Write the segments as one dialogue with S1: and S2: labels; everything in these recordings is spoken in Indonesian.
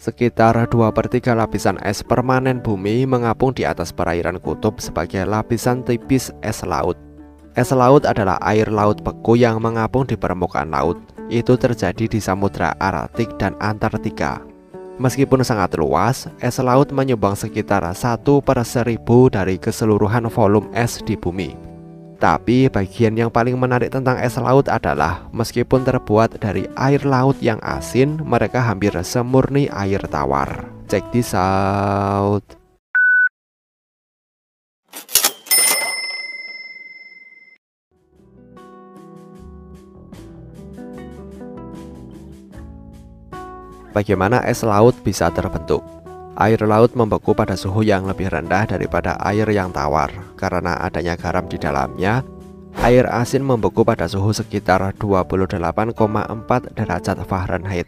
S1: Sekitar 2/3 lapisan es permanen bumi mengapung di atas perairan kutub sebagai lapisan tipis es laut. Es laut adalah air laut beku yang mengapung di permukaan laut. Itu terjadi di Samudra Arktik dan Antartika. Meskipun sangat luas, es laut menyumbang sekitar 1/1000 dari keseluruhan volume es di bumi. Tapi bagian yang paling menarik tentang es laut adalah meskipun terbuat dari air laut yang asin, mereka hampir semurni air tawar. Check this out. Bagaimana es laut bisa terbentuk? Air laut membeku pada suhu yang lebih rendah daripada air yang tawar. Karena adanya garam di dalamnya, air asin membeku pada suhu sekitar 28,4 derajat Fahrenheit.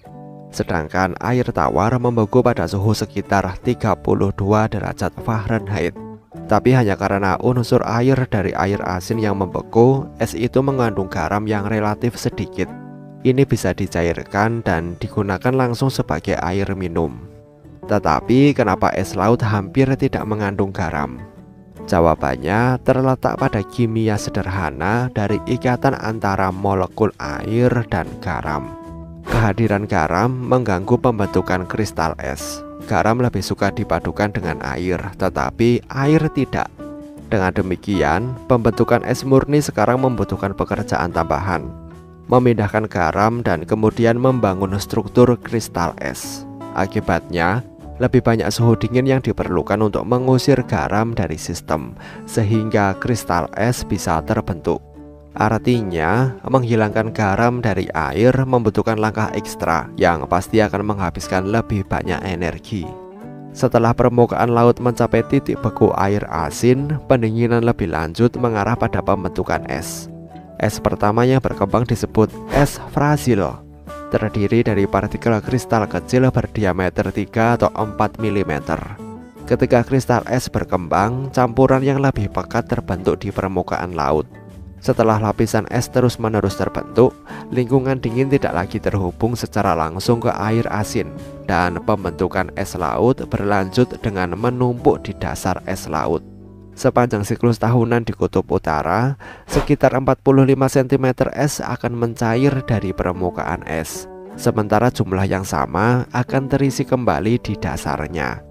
S1: Sedangkan air tawar membeku pada suhu sekitar 32 derajat Fahrenheit. Tapi hanya karena unsur air dari air asin yang membeku, es itu mengandung garam yang relatif sedikit. Ini bisa dicairkan dan digunakan langsung sebagai air minum. Tetapi kenapa es laut hampir tidak mengandung garam? Jawabannya terletak pada kimia sederhana dari ikatan antara molekul air dan garam. Kehadiran garam mengganggu pembentukan kristal es. Garam lebih suka dipadukan dengan air, tetapi air tidak. Dengan demikian, pembentukan es murni sekarang membutuhkan pekerjaan tambahan, memindahkan garam dan kemudian membangun struktur kristal es. Akibatnya, lebih banyak suhu dingin yang diperlukan untuk mengusir garam dari sistem, sehingga kristal es bisa terbentuk. Artinya, menghilangkan garam dari air membutuhkan langkah ekstra yang pasti akan menghabiskan lebih banyak energi. Setelah permukaan laut mencapai titik beku air asin, pendinginan lebih lanjut mengarah pada pembentukan es. Es pertama yang berkembang disebut es frasil. Terdiri dari partikel kristal kecil berdiameter 3 atau 4 mm. Ketika kristal es berkembang, campuran yang lebih pekat terbentuk di permukaan laut. Setelah lapisan es terus-menerus terbentuk, lingkungan dingin tidak lagi terhubung secara langsung ke air asin, dan pembentukan es laut berlanjut dengan menumpuk di dasar es laut. Sepanjang siklus tahunan di kutub utara, sekitar 45 cm es akan mencair dari permukaan es, sementara jumlah yang sama akan terisi kembali di dasarnya.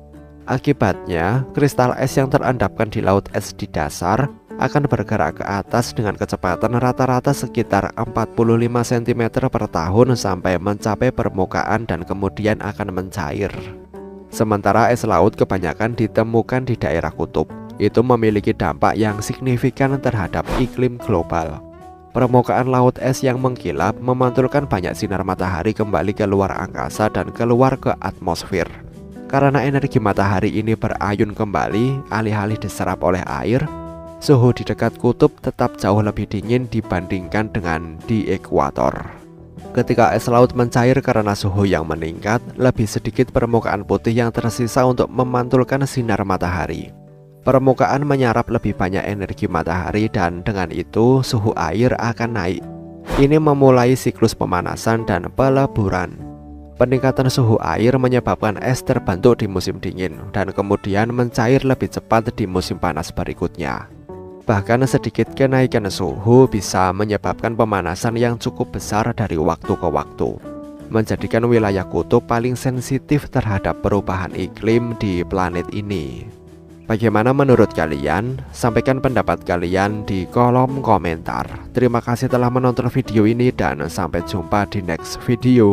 S1: Akibatnya, kristal es yang terendapkan di laut es di dasar akan bergerak ke atas dengan kecepatan rata-rata sekitar 45 cm per tahun sampai mencapai permukaan dan kemudian akan mencair. Sementara es laut kebanyakan ditemukan di daerah kutub. Itu memiliki dampak yang signifikan terhadap iklim global. Permukaan laut es yang mengkilap memantulkan banyak sinar matahari kembali ke luar angkasa dan keluar ke atmosfer. Karena energi matahari ini berayun kembali, alih-alih diserap oleh air, suhu di dekat kutub tetap jauh lebih dingin dibandingkan dengan di ekuator. Ketika es laut mencair karena suhu yang meningkat, lebih sedikit permukaan putih yang tersisa untuk memantulkan sinar matahari. Permukaan menyerap lebih banyak energi matahari dan dengan itu suhu air akan naik. Ini memulai siklus pemanasan dan peleburan. Peningkatan suhu air menyebabkan es terbentuk di musim dingin dan kemudian mencair lebih cepat di musim panas berikutnya. Bahkan sedikit kenaikan suhu bisa menyebabkan pemanasan yang cukup besar dari waktu ke waktu, menjadikan wilayah kutub paling sensitif terhadap perubahan iklim di planet ini. Bagaimana menurut kalian? Sampaikan pendapat kalian di kolom komentar. Terima kasih telah menonton video ini dan sampai jumpa di next video.